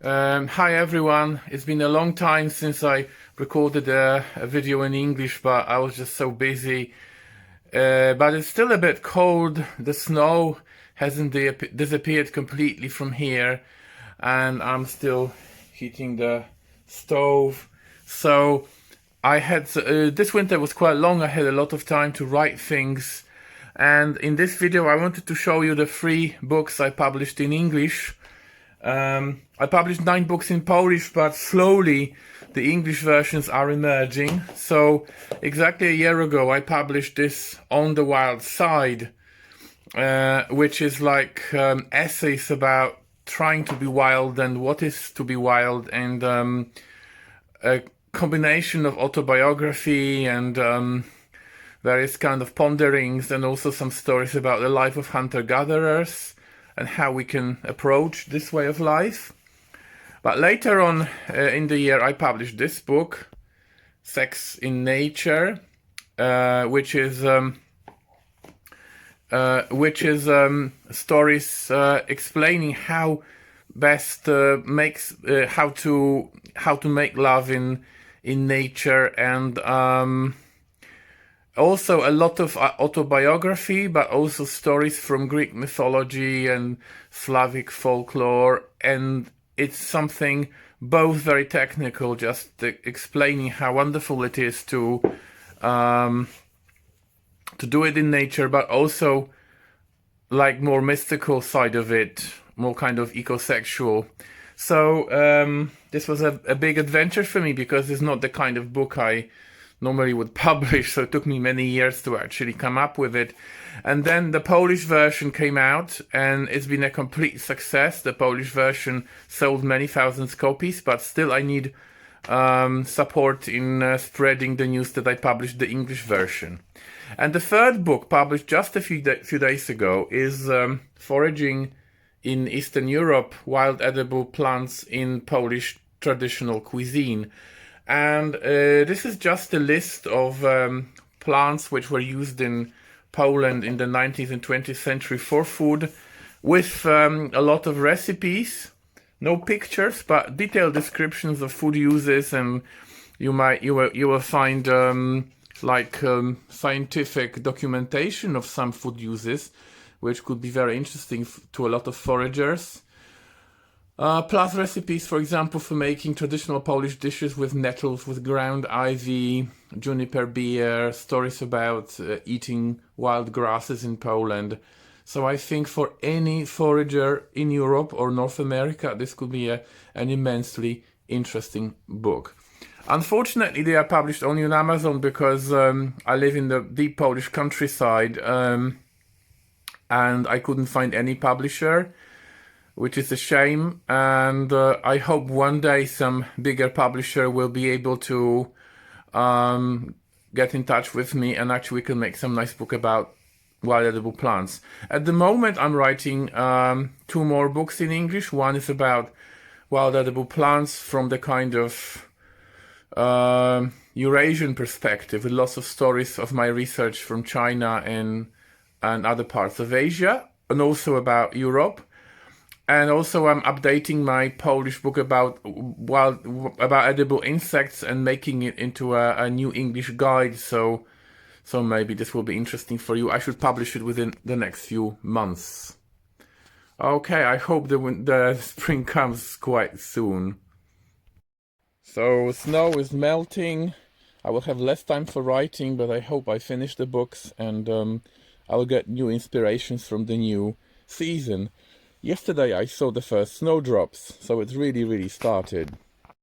Hi everyone, it's been a long time since I recorded a video in English, but I was just so busy. But it's still a bit cold, the snow hasn't disappeared completely from here, and I'm still heating the stove. So this winter was quite long, I had a lot of time to write things, and in this video I wanted to show you the 3 books I published in English. I published 9 books in Polish, but slowly the English versions are emerging. So exactly a year ago I published this On the Wild Side, which is like essays about trying to be wild and what is to be wild, and a combination of autobiography and various kind of ponderings, and also some stories about the life of hunter-gatherers and how we can approach this way of life. But later on in the year I published this book, Sex in Nature, which is stories explaining how best how to make love in nature, and also a lot of autobiography, but also stories from Greek mythology and Slavic folklore, and it's something both very technical, just explaining how wonderful it is to do it in nature, but also like more mystical side of it, more kind of ecosexual. So this was a big adventure for me, because it's not the kind of book I normally would publish, so it took me many years to actually come up with it. And then the Polish version came out, and it's been a complete success. The Polish version sold many thousands copies, but still I need support in spreading the news that I published the English version. And the 3rd book, published just a few days ago, is Foraging in Eastern Europe, Wild Edible Plants in Polish Traditional Cuisine. And this is just a list of plants which were used in Poland in the 19th and 20th century for food, with a lot of recipes, no pictures, but detailed descriptions of food uses, and you will find scientific documentation of some food uses, which could be very interesting to a lot of foragers. Plus recipes, for example, for making traditional Polish dishes with nettles, with ground ivy, juniper beer, stories about eating wild grasses in Poland. So I think for any forager in Europe or North America, this could be an immensely interesting book. Unfortunately, they are published only on Amazon, because I live in the deep Polish countryside, and I couldn't find any publisher, which is a shame. And I hope one day some bigger publisher will be able to get in touch with me, and actually we can make some nice book about wild edible plants. At the moment I'm writing 2 more books in English. One is about wild edible plants from the kind of Eurasian perspective, with lots of stories of my research from China and other parts of Asia, and also about Europe. And also I'm updating my Polish book about edible insects and making it into a new English guide, so maybe this will be interesting for you. I should publish it within the next few months. Okay, I hope the spring comes quite soon. So snow is melting. I will have less time for writing, but I hope I finish the books, and I'll get new inspirations from the new season. Yesterday I saw the first snowdrops, so it's really started.